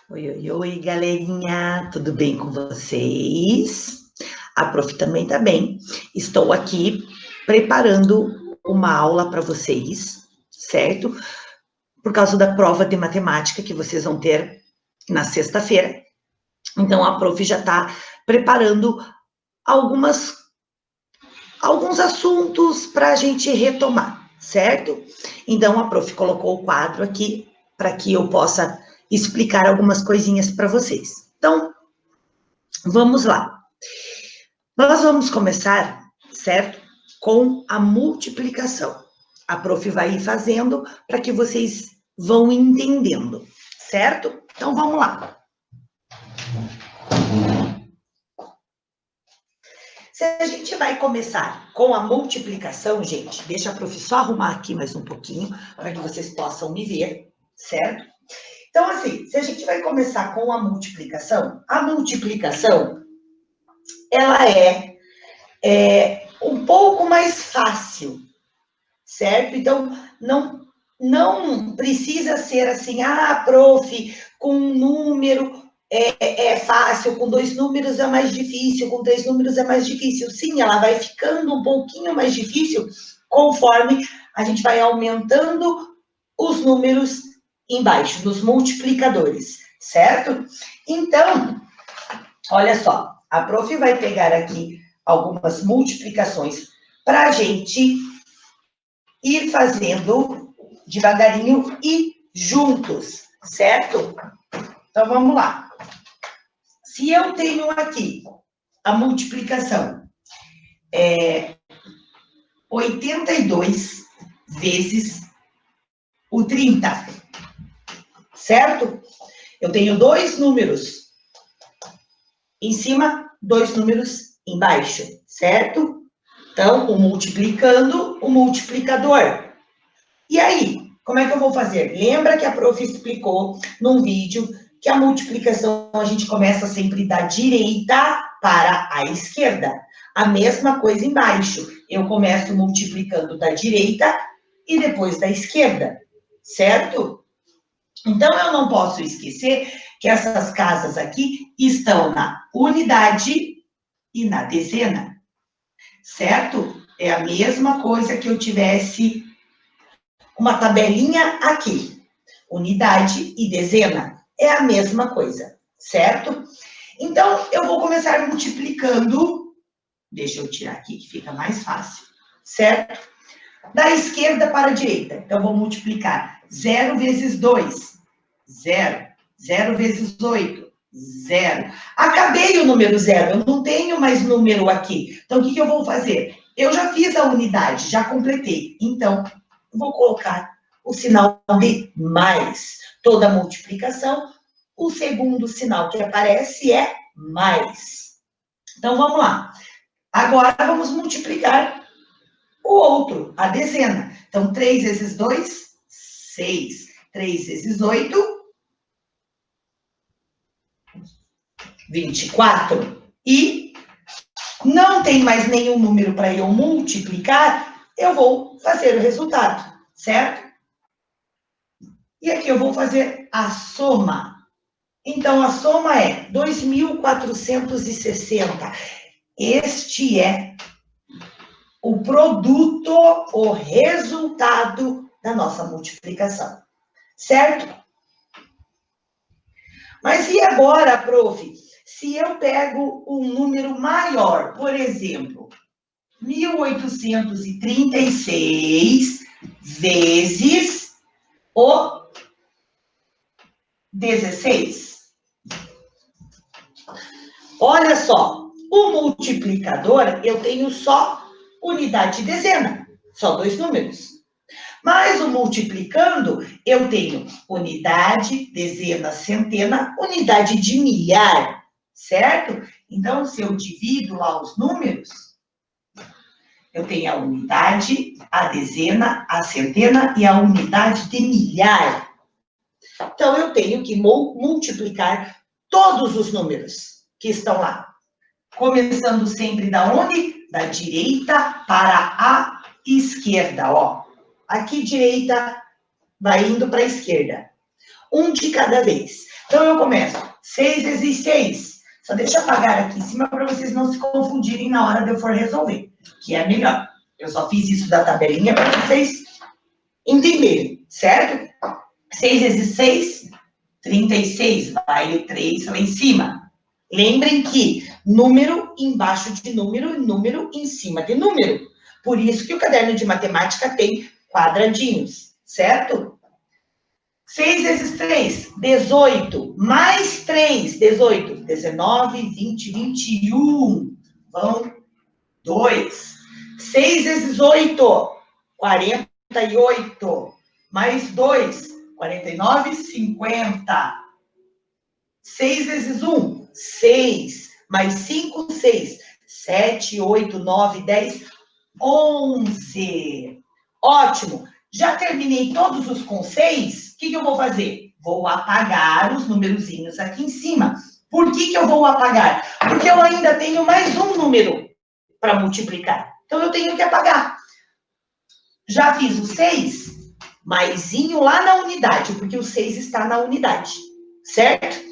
Oi, oi, oi, galerinha, tudo bem com vocês? A prof também tá bem. Estou aqui preparando uma aula para vocês, certo? Por causa da prova de matemática que vocês vão ter na sexta-feira. Então, a prof já está preparando alguns assuntos para a gente retomar, certo? Então, a prof colocou o quadro aqui para que eu possa explicar algumas coisinhas para vocês. Então, vamos lá. Nós vamos começar, certo? Com a multiplicação. A prof vai ir fazendo para que vocês vão entendendo, certo? Então, vamos lá. Se a gente vai começar com a multiplicação, gente, deixa a prof só arrumar aqui mais um pouquinho, para que vocês possam me ver, certo? Então, assim, se a gente vai começar com a multiplicação ela é um pouco mais fácil, certo? Então, não precisa ser assim, prof, com um número é fácil, com 2 números é mais difícil, com 3 números é mais difícil. Sim, ela vai ficando um pouquinho mais difícil conforme a gente vai aumentando os números embaixo, nos multiplicadores, certo? Então, olha só, a prof vai pegar aqui algumas multiplicações para a gente ir fazendo devagarinho e juntos, certo? Então, vamos lá. Se eu tenho aqui a multiplicação 82 vezes o 30, certo? Eu tenho 2 números em cima, 2 números embaixo, certo? Então, o multiplicando, o multiplicador. E aí, como é que eu vou fazer? Lembra que a prof explicou num vídeo que a multiplicação a gente começa sempre da direita para a esquerda. A mesma coisa embaixo. Eu começo multiplicando da direita e depois da esquerda, certo? Então, eu não posso esquecer que essas casas aqui estão na unidade e na dezena, certo? É a mesma coisa que eu tivesse uma tabelinha aqui. Unidade e dezena é a mesma coisa, certo? Então, eu vou começar multiplicando. Deixa eu tirar aqui que fica mais fácil, certo? Da esquerda para a direita. Então, vou multiplicar 0 vezes 2, 0. 0 vezes 8, 0. Acabei o número 0, eu não tenho mais número aqui. Então, o que eu vou fazer? Eu já fiz a unidade, já completei. Então, eu vou colocar o sinal de mais. Toda multiplicação, o segundo sinal que aparece é mais. Então, vamos lá. Agora, vamos multiplicar o outro, a dezena. Então, 3 vezes 2, 6. 3 vezes 8, 24. E não tem mais nenhum número para eu multiplicar, eu vou fazer o resultado, certo? E aqui eu vou fazer a soma. Então, a soma é 2.460. Este é o produto, o resultado da nossa multiplicação, certo? Mas e agora, prof? Se eu pego um número maior, por exemplo, 1.836 vezes o 16. Olha só, o multiplicador, eu tenho só unidade e dezena, só 2 números. Mas o multiplicando, eu tenho unidade, dezena, centena, unidade de milhar, certo? Então, se eu divido lá os números, eu tenho a unidade, a dezena, a centena e a unidade de milhar. Então, eu tenho que multiplicar todos os números que estão lá. Começando sempre da onde? Da direita para a esquerda, ó. Aqui, direita, vai indo para a esquerda. um de cada vez. Então, eu começo 6 vezes 6. Só deixa eu apagar aqui em cima para vocês não se confundirem na hora de eu for resolver, que é melhor. Eu só fiz isso da tabelinha para vocês entenderem, certo? 6 vezes 6, 36. Vai o 3 lá em cima. Lembrem que número embaixo de número e número em cima de número. Por isso que o caderno de matemática tem quadradinhos, certo? 6 vezes 3, 18. Mais 3, 18. 19, 20, 21. Vão 2. 6 vezes 8, 48. Mais 2, 49, 50. 6 vezes 1, 6. Mais 5, 6. 7, 8, 9, 10, 11. Ótimo. Já terminei todos os com 6. O que eu vou fazer? Vou apagar os numerozinhos aqui em cima. Por que eu vou apagar? Porque eu ainda tenho mais um número para multiplicar. Então, eu tenho que apagar. Já fiz o 6, maisinho lá na unidade, porque o 6 está na unidade, certo?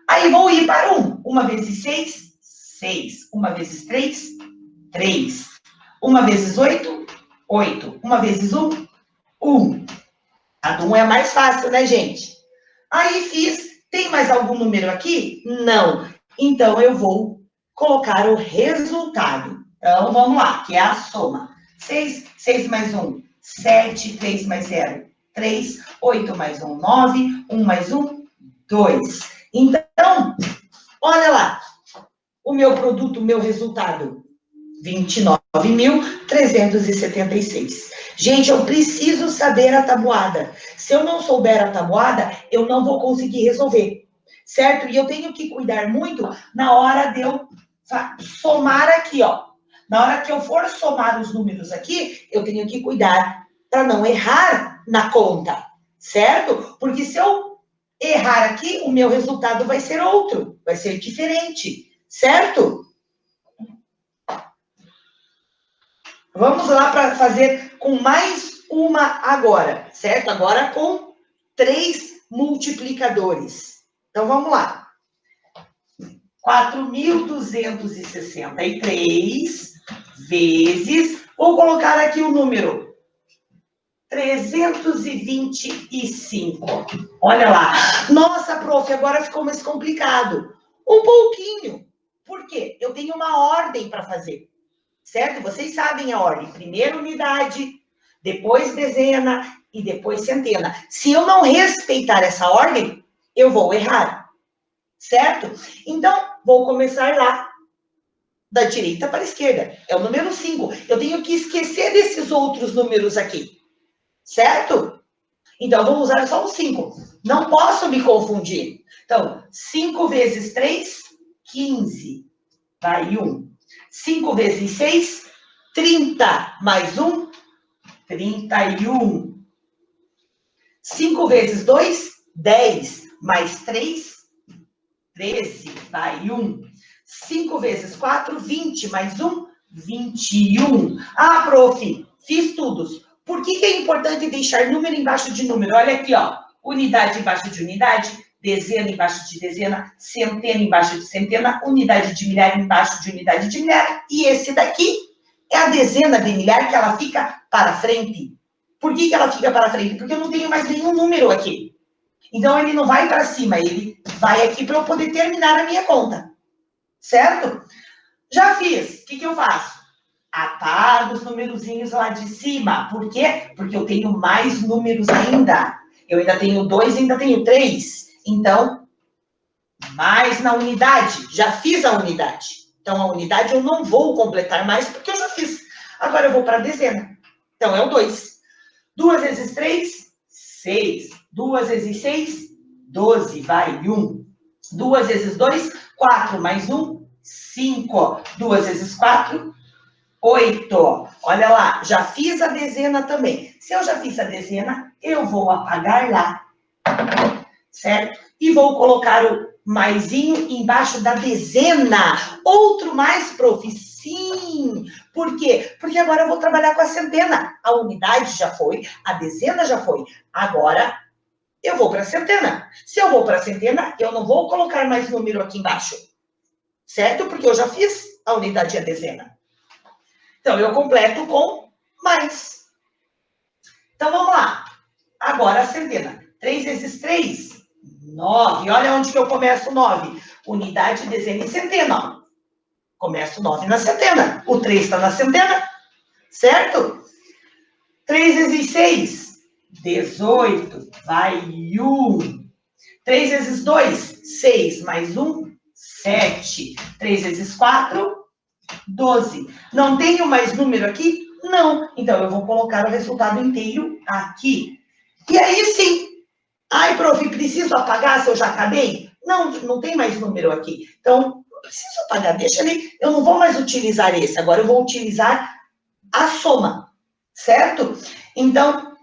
Aí, vou ir para 1. 1 vezes 6, 6. 1 vezes 3, 3. 1 vezes 8, 8. 1 vezes 1, 1. A do 1 é mais fácil, né, gente? Aí, fiz. Tem mais algum número aqui? Não. Então, eu vou colocar o resultado. Então, vamos lá, que é a soma. 6, 6 mais 1, 7, 3 mais 0, 3, 8 mais 1, 9, 1 mais 1, 2. Então, olha lá, o meu produto, o meu resultado, 29.376. Gente, eu preciso saber a tabuada. Se eu não souber a tabuada, eu não vou conseguir resolver, certo? E eu tenho que cuidar muito na hora de eu somar aqui, ó. Na hora que eu for somar os números aqui, eu tenho que cuidar para não errar na conta, certo? Porque se eu errar aqui, o meu resultado vai ser outro, vai ser diferente, certo? Vamos lá para fazer com mais uma agora, certo? Agora com 3 multiplicadores. Então, vamos lá. 4.263 vezes, vou colocar aqui o número 325. Olha lá. Nossa, prof, agora ficou mais complicado. Um pouquinho. Por quê? Eu tenho uma ordem para fazer. Certo? Vocês sabem a ordem. Primeiro unidade, depois dezena e depois centena. Se eu não respeitar essa ordem, eu vou errar. Certo? Então, vou começar lá, da direita para a esquerda. É o número 5. Eu tenho que esquecer desses outros números aqui. Certo? Então, vou usar só o 5. Não posso me confundir. Então, 5 vezes 3, 15. Vai 1. 5 vezes 6, 30. Mais 1, 31. 5 vezes 2, 10. Mais 3, 13. Vai 1. 5 vezes 4, 20. Mais 1, 21. Ah, prof, fiz tudo. Por que é importante deixar número embaixo de número? Olha aqui, ó. Unidade embaixo de unidade, dezena embaixo de dezena, centena embaixo de centena, unidade de milhar embaixo de unidade de milhar. E esse daqui é a dezena de milhar, que ela fica para frente. Por que ela fica para frente? Porque eu não tenho mais nenhum número aqui. Então, ele não vai para cima, ele vai aqui para eu poder terminar a minha conta. Certo? Já fiz. O que eu faço? Apago os numerozinhos lá de cima. Por quê? Porque eu tenho mais números ainda. Eu ainda tenho 2, ainda tenho 3. Então, mais na unidade. Já fiz a unidade. Então, a unidade eu não vou completar mais, porque eu já fiz. Agora eu vou para a dezena. Então, é o 2. 2 vezes 3, 6. 2 vezes 6, 12. Vai 1. 2 vezes 2, 4. Mais 1, 5. 2 vezes 4, 8. Olha lá, já fiz a dezena também. Se eu já fiz a dezena, eu vou apagar lá. Certo? E vou colocar o maisinho embaixo da dezena. Outro mais, prof? Sim. Por quê? Porque agora eu vou trabalhar com a centena. A unidade já foi, a dezena já foi. Agora, eu vou para a centena. Se eu vou para a centena, eu não vou colocar mais número aqui embaixo. Certo? Porque eu já fiz a unidade e a dezena. Então, eu completo com mais. Então, vamos lá. Agora a centena. 3 vezes 3, 9. Olha onde que eu começo 9. Unidade, dezena e centena. Começo 9 na centena. O 3 está na centena. Certo? 3 vezes 6, 18. Vai 1. 3 vezes 2, 6. Mais 1, 7. 3 vezes 4, 12. Não tenho mais número aqui? Não. Então, eu vou colocar o resultado inteiro aqui. E aí, sim. Ai, prof, preciso apagar se eu já acabei? Não, não tem mais número aqui. Então, não preciso apagar, deixa ali. Eu não vou mais utilizar esse. Agora, eu vou utilizar a soma. Certo? Então,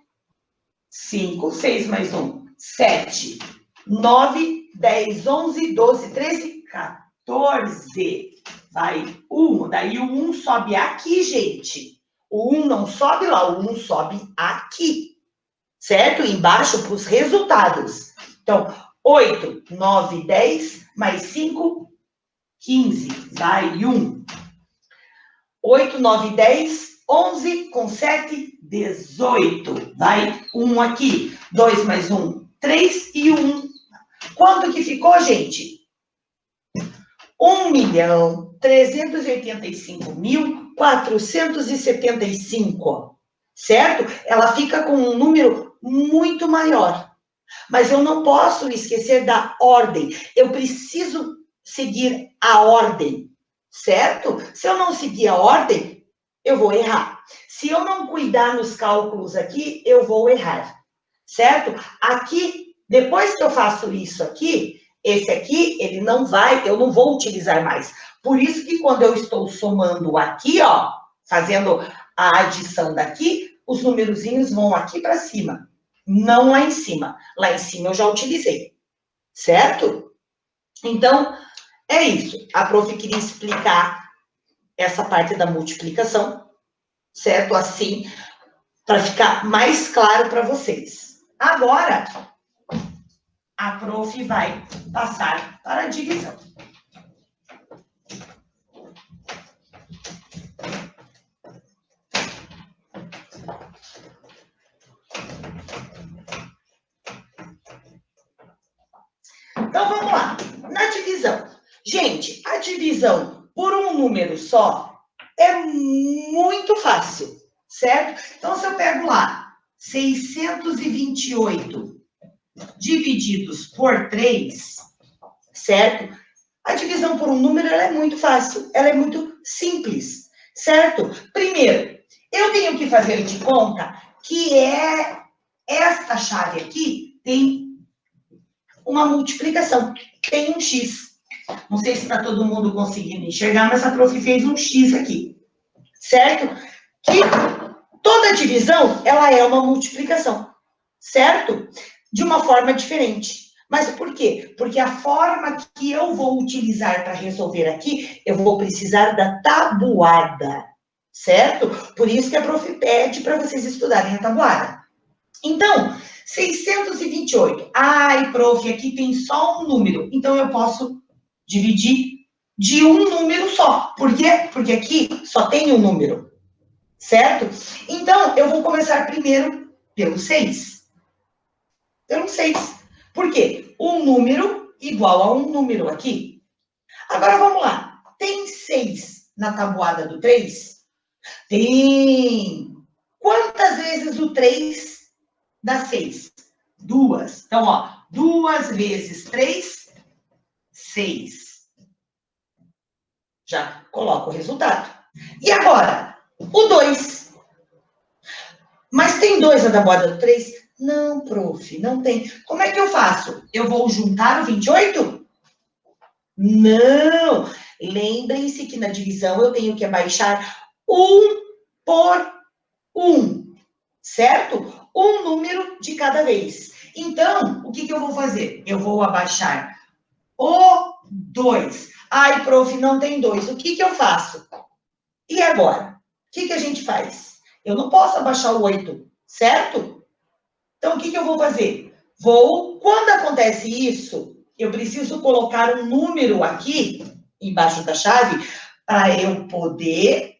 5, 6 mais 1, 7, 9, 10, 11, 12, 13, 14. Vai 1. Daí o 1 sobe aqui, gente. O 1 não sobe lá, o 1 sobe aqui. Certo? Embaixo para os resultados. Então, 8, 9, 10, mais 5, 15. Vai 1. 8, 9, 10, 11, com 7, 18. Vai 1 aqui. 2 mais 1, 3 e 1. Quanto que ficou, gente? 1.385.475. Certo? Ela fica com um número muito maior. Mas eu não posso esquecer da ordem. Eu preciso seguir a ordem. Certo? Se eu não seguir a ordem, eu vou errar. Se eu não cuidar nos cálculos aqui, eu vou errar. Certo? Aqui, depois que eu faço isso aqui, esse aqui, ele não vai, eu não vou utilizar mais. Por isso que quando eu estou somando aqui, ó, fazendo a adição daqui, os numerozinhos vão aqui para cima. Não lá em cima. Lá em cima eu já utilizei. Certo? Então, é isso. A prof queria explicar essa parte da multiplicação, certo? Assim, para ficar mais claro para vocês. Agora, a prof vai passar para a divisão. Então, vamos lá. Na divisão. Gente, a divisão por um número só é muito fácil, certo? Então, se eu pego lá 628 divididos por 3, certo? A divisão por um número ela é muito fácil, ela é muito simples, certo? Primeiro, eu tenho que fazer de conta que esta chave aqui tem uma multiplicação, tem um X. Não sei se está todo mundo conseguindo enxergar, mas a prof fez um X aqui, certo? Que toda divisão, ela é uma multiplicação, certo? De uma forma diferente. Mas por quê? Porque a forma que eu vou utilizar para resolver aqui, eu vou precisar da tabuada, certo? Por isso que a prof pede para vocês estudarem a tabuada. Então, 628. Ai, prof, aqui tem só um número. Então, eu posso dividir de um número só. Por quê? Porque aqui só tem um número. Certo? Então, eu vou começar primeiro pelo 6. Pelo 6. Por quê? Um número igual a um número aqui. Agora, vamos lá. Tem 6 na tabuada do 3? Tem. Quantas vezes o 3 dá 6? 2. Então, ó, 2 vezes 3, 6. Já coloco o resultado. E agora, o 2. Mas tem 2 na tabuada do 3? Não, prof, não tem. Como é que eu faço? Eu vou juntar o 28? Não! Lembrem-se que na divisão eu tenho que abaixar 1 por 1, certo? Um número de cada vez. Então, o que eu vou fazer? Eu vou abaixar o 2. Ai, prof, não tem 2. O que eu faço? E agora? O que a gente faz? Eu não posso abaixar o 8, certo? Então, o que eu vou fazer? Quando acontece isso, eu preciso colocar um número aqui, embaixo da chave, para eu poder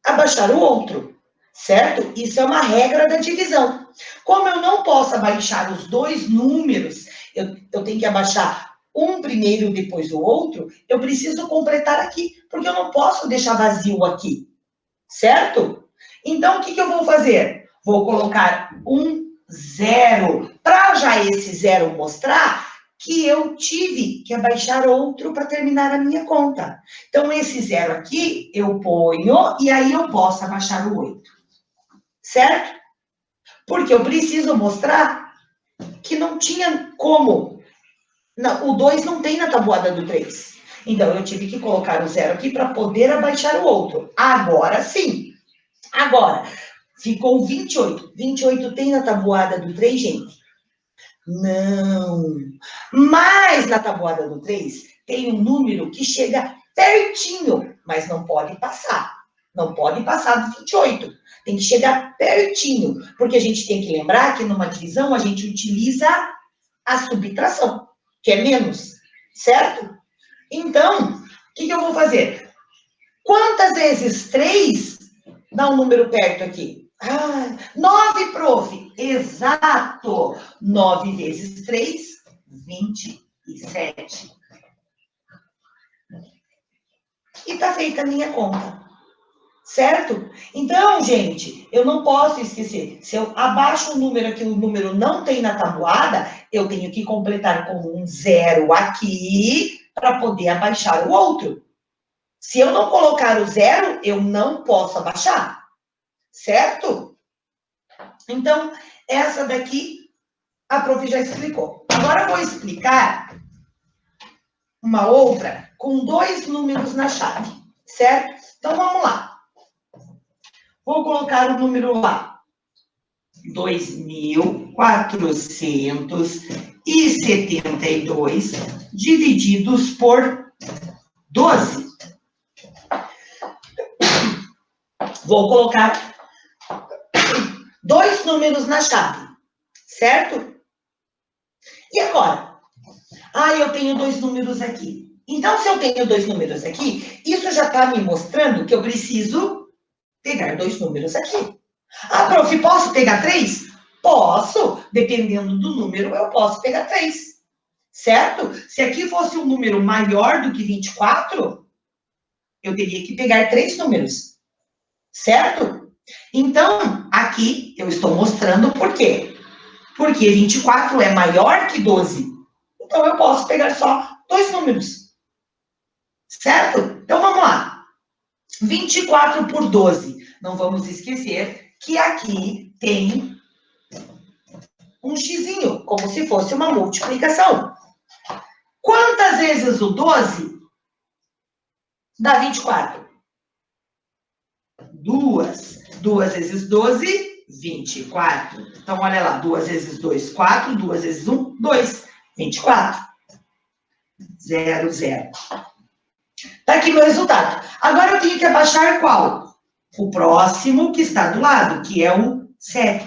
abaixar o outro, certo? Isso é uma regra da divisão. Como eu não posso abaixar os dois números, eu tenho que abaixar um primeiro, depois o outro, eu preciso completar aqui, porque eu não posso deixar vazio aqui, certo? Então, o que eu vou fazer? Vou colocar um zero, para já esse zero mostrar que eu tive que abaixar outro para terminar a minha conta. Então, esse zero aqui, eu ponho, e aí eu posso abaixar o 8. Certo? Porque eu preciso mostrar que não tinha como. Não, o 2 não tem na tabuada do 3. Então, eu tive que colocar o zero aqui para poder abaixar o outro. Agora sim. Agora, ficou 28. 28 tem na tabuada do 3, gente? Não. Mas na tabuada do 3, tem um número que chega pertinho, mas não pode passar. Não pode passar do 28. Tem que chegar pertinho. Porque a gente tem que lembrar que numa divisão a gente utiliza a subtração, que é menos. Certo? Então, o que eu vou fazer? Quantas vezes 3 dá um número perto aqui? 9, prof. Exato. 9 vezes 3, 27. E tá feita a minha conta. Certo? Então, gente, eu não posso esquecer. Se eu abaixo um número aqui, o número não tem na tabuada, eu tenho que completar com um zero aqui para poder abaixar o outro. Se eu não colocar o zero, eu não posso abaixar. Certo? Então, essa daqui, a prof já explicou. Agora eu vou explicar uma outra com 2 números na chave. Certo? Então, vamos lá. Vou colocar o número lá. 2.472 divididos por 12. Vou colocar 2 números na chave, certo? E agora? Eu tenho 2 números aqui. Então, se eu tenho 2 números aqui, isso já está me mostrando que eu preciso pegar 2 números aqui. Prof, posso pegar 3? Posso. Dependendo do número, eu posso pegar 3. Certo? Se aqui fosse um número maior do que 24, eu teria que pegar 3 números. Certo? Então, aqui eu estou mostrando por quê. Porque 24 é maior que 12. Então, eu posso pegar só 2 números. Certo? Então, vamos lá. 24 por 12. Não vamos esquecer que aqui tem um xizinho, como se fosse uma multiplicação. Quantas vezes o 12 dá 24? 2. 2 vezes 12, 24. Então, olha lá. 2 vezes 2, 4. 2 vezes 1, 2. 24. 0, 0. Tá aqui meu resultado. Agora eu tenho que abaixar qual? O próximo que está do lado, que é o 7.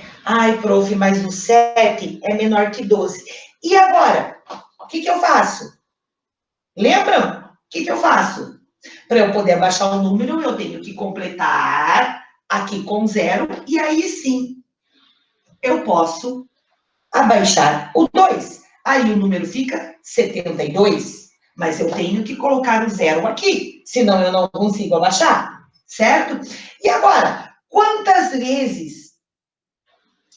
Prof, mas o 7 é menor que 12. E agora? O que eu faço? Lembram? O que eu faço? Para eu poder abaixar o número, eu tenho que completar aqui com 0. E aí sim, eu posso abaixar o 2. Aí o número fica 72. Mas eu tenho que colocar o 0 aqui, senão eu não consigo abaixar, certo? E agora, quantas vezes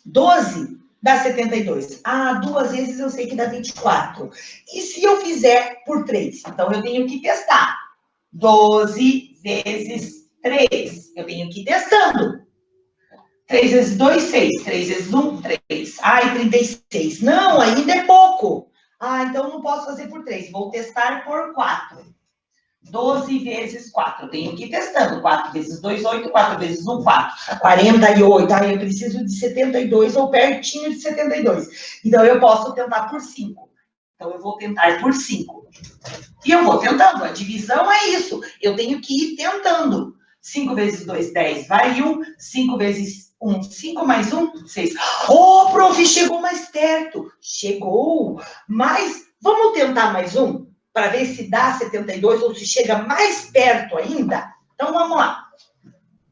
12 dá 72? 2 vezes eu sei que dá 24. E se eu fizer por 3? Então, eu tenho que testar. 12 vezes 3. Eu tenho que ir testando. 3 vezes 2, 6. 3 vezes 1, 3. 36. Não, ainda é pouco. Então não posso fazer por 3. Vou testar por 4. 12 vezes 4. Eu tenho que ir testando. 4 vezes 2, 8. 4 vezes 1, 4. 48. Eu preciso de 72 ou pertinho de 72. Então eu posso tentar por 5. Então eu vou tentar por 5. E eu vou tentando. A divisão é isso. Eu tenho que ir tentando. 5 vezes 2, 10. Vai 1. 5 vezes 1, 5 mais 1, 6. Prof, chegou mais perto. Chegou. Mas vamos tentar mais um? Para ver se dá 72 ou se chega mais perto ainda? Então, vamos lá.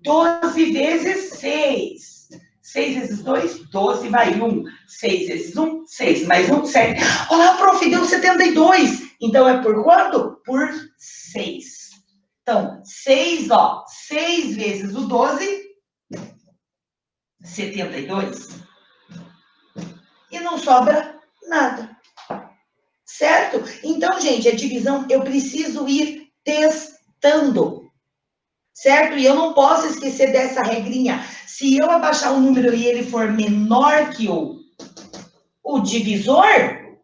12 vezes 6. 6 vezes 2, 12, vai 1. 6 vezes 1, 6. Mais 1, 7. Olha lá, prof, deu 72. Então, é por quanto? Por 6. Então, 6, ó. 6 vezes o 12, 72. E não sobra nada. Certo? Então, gente, a divisão eu preciso ir testando. Certo? E eu não posso esquecer dessa regrinha. Se eu abaixar o número e ele for menor que o divisor,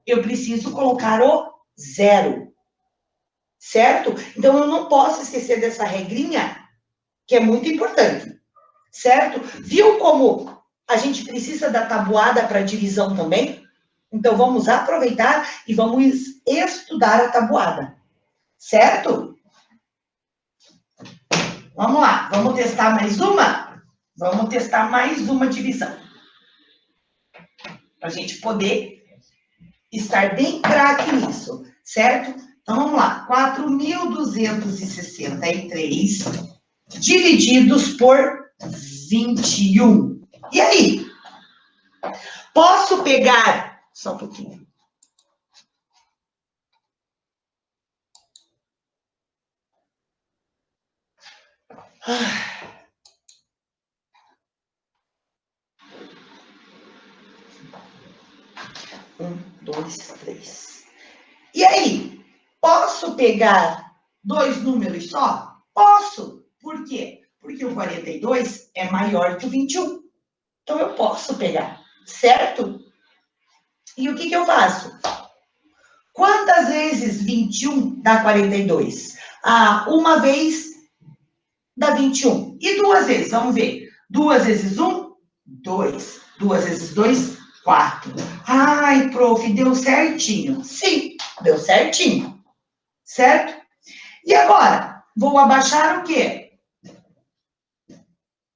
eu preciso colocar o 0. Certo? Então, eu não posso esquecer dessa regrinha, que é muito importante. Certo? Viu como a gente precisa da tabuada para divisão também? Então, vamos aproveitar e vamos estudar a tabuada. Certo? Vamos lá, vamos testar mais uma? Vamos testar mais uma divisão. Para a gente poder estar bem craque nisso, certo? Então, vamos lá. 4.263 divididos por 21. E aí? Posso pegar... Só um pouquinho. Um, dois, três. E aí? Posso pegar 2 números só? Posso. Por quê? Porque o 42 é maior que o 21. Então, eu posso pegar, certo? E o que eu faço? Quantas vezes 21 dá 42? Uma vez dá 21. E 2 vezes? Vamos ver. 2 vezes 1, 2. 2 vezes 2, 4. Ai, prof, deu certinho. Sim, deu certinho. Certo? E agora? Vou abaixar o quê?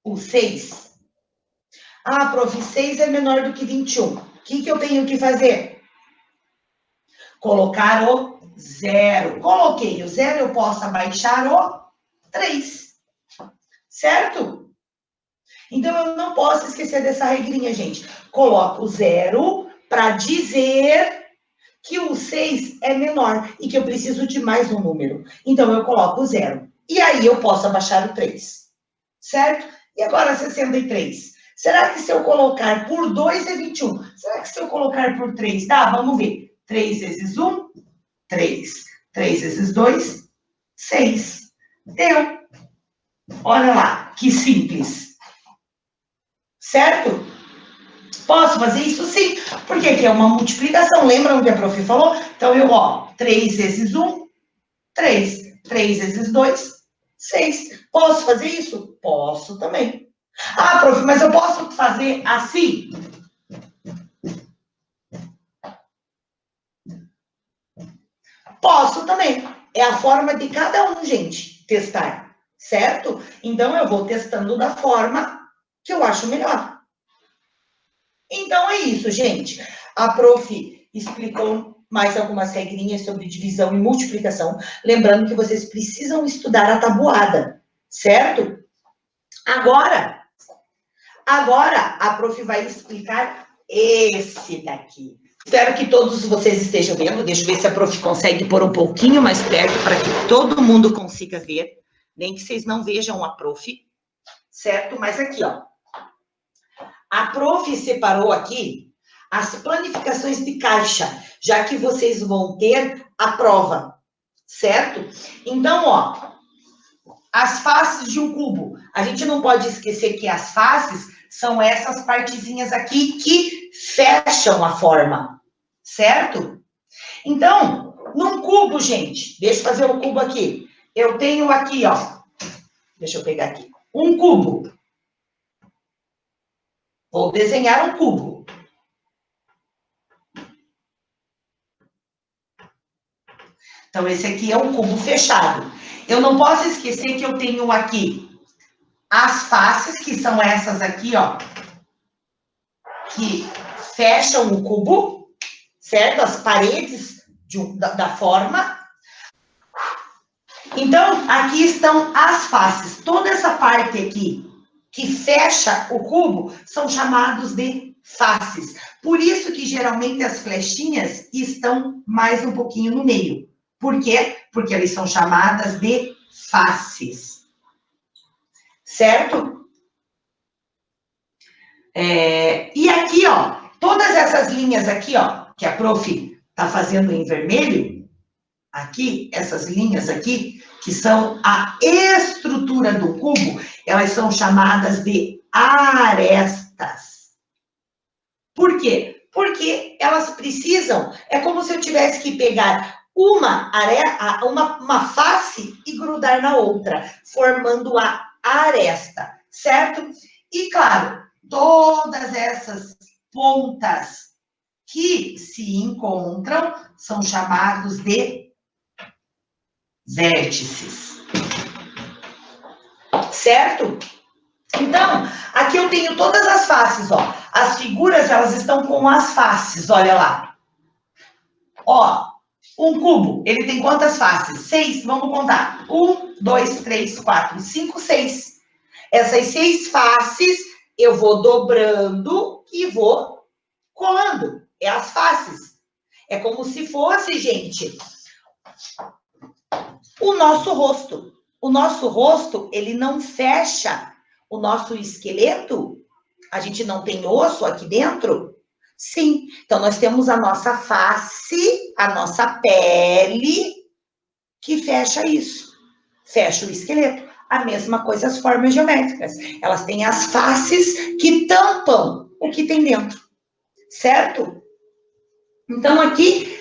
O 6. Prof, 6 é menor do que 21. O que eu tenho que fazer? Colocar o 0. Coloquei o 0, eu posso abaixar o 3. Certo? Então, eu não posso esquecer dessa regrinha, gente. Coloco o 0 para dizer que o 6 é menor e que eu preciso de mais um número. Então, eu coloco o 0. E aí, eu posso abaixar o 3. Certo? E agora, 63. Será que se eu colocar por 2 é 21? Será que se eu colocar por 3 dá? Vamos ver. 3 vezes 1, 3. 3 vezes 2, 6. Deu. Olha lá, que simples. Certo? Posso fazer isso? Sim. Porque aqui é uma multiplicação. Lembram que a prof falou? Então, 3 vezes 1, 3. 3 vezes 2, 6. Posso fazer isso? Posso também. Prof, mas eu posso fazer assim? Posso também. É a forma de cada um, gente, testar. Certo? Então, eu vou testando da forma que eu acho melhor. Então, é isso, gente. A prof explicou mais algumas regrinhas sobre divisão e multiplicação. Lembrando que vocês precisam estudar a tabuada, certo? Agora, a prof vai explicar esse daqui. Espero que todos vocês estejam vendo. Deixa eu ver se a prof consegue pôr um pouquinho mais perto para que todo mundo consiga ver. Nem que vocês não vejam a prof, certo? Mas aqui, ó. A prof separou aqui as planificações de caixa, já que vocês vão ter a prova, certo? Então, ó, as faces de um cubo. A gente não pode esquecer que as faces são essas partezinhas aqui que fecham a forma, certo? Então, num cubo, gente, deixa eu fazer o cubo aqui. Eu tenho aqui, ó, deixa eu pegar aqui, um cubo. Vou desenhar um cubo. Então, esse aqui é um cubo fechado. Eu não posso esquecer que eu tenho aqui as faces, que são essas aqui, ó, que fecham o cubo, certo? As paredes da forma. Então, aqui estão as faces. Toda essa parte aqui que fecha o cubo são chamados de faces. Por isso que, geralmente, as flechinhas estão mais um pouquinho no meio. Por quê? Porque elas são chamadas de faces. Certo? E aqui, ó, todas essas linhas aqui, ó, que a prof tá fazendo em vermelho, aqui, essas linhas aqui, que são a estrutura do cubo, elas são chamadas de arestas. Por quê? Porque elas precisam, é como se eu tivesse que pegar uma face e grudar na outra, formando a aresta, certo? E, claro, todas essas pontas que se encontram são chamados de vértices. Certo? Então, aqui eu tenho todas as faces, ó. As figuras, elas estão com as faces, olha lá. Ó, um cubo, ele tem quantas faces? 6, vamos contar. 1, 2, 3, 4, 5, 6. Essas 6 faces, eu vou dobrando e vou colando. É as faces. É como se fosse, gente, o nosso rosto. O nosso rosto, ele não fecha o nosso esqueleto. A gente não tem osso aqui dentro? Sim. Então, nós temos a nossa face, a nossa pele, que fecha isso. Fecha o esqueleto. A mesma coisa as formas geométricas. Elas têm as faces que tampam o que tem dentro. Certo? Então, aqui,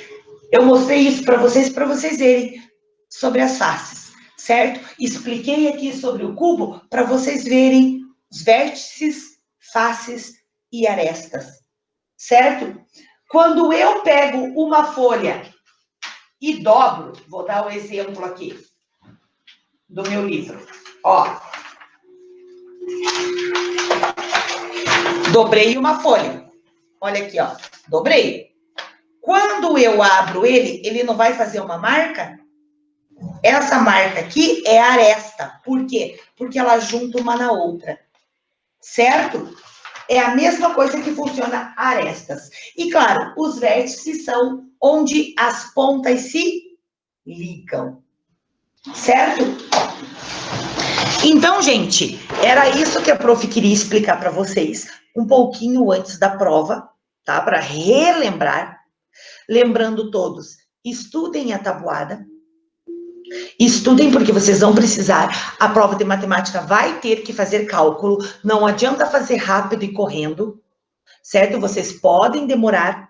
eu mostrei isso para vocês verem sobre as faces, certo? Expliquei aqui sobre o cubo para vocês verem os vértices, faces e arestas, certo? Quando eu pego uma folha e dobro, vou dar um exemplo aqui do meu livro, ó. Dobrei uma folha, olha aqui, ó, dobrei. Quando eu abro ele, ele não vai fazer uma marca? Essa marca aqui é a aresta. Por quê? Porque ela junta uma na outra. Certo? É a mesma coisa que funciona arestas. E, claro, os vértices são onde as pontas se ligam. Certo? Então, gente, era isso que a prof queria explicar para vocês um pouquinho antes da prova, tá? Para relembrar. Lembrando todos, estudem a tabuada. Estudem porque vocês vão precisar. A prova de matemática vai ter que fazer cálculo. Não adianta fazer rápido e correndo, certo? Vocês podem demorar.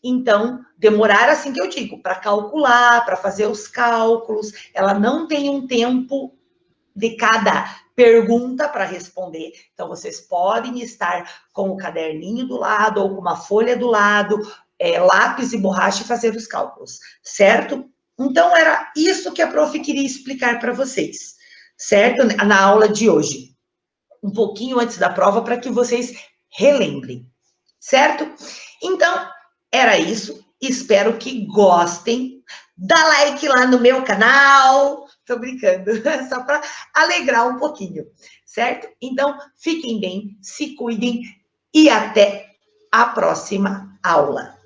Então, demorar assim que eu digo, para calcular, para fazer os cálculos. Ela não tem um tempo de cada pergunta para responder. Então, vocês podem estar com o caderninho do lado ou com uma folha do lado, lápis e borracha e fazer os cálculos, certo? Então, era isso que a prof queria explicar para vocês, certo? Na aula de hoje. Um pouquinho antes da prova, para que vocês relembrem, certo? Então, era isso. Espero que gostem. Dá like lá no meu canal. Tô brincando, só para alegrar um pouquinho, certo? Então, fiquem bem, se cuidem e até a próxima aula.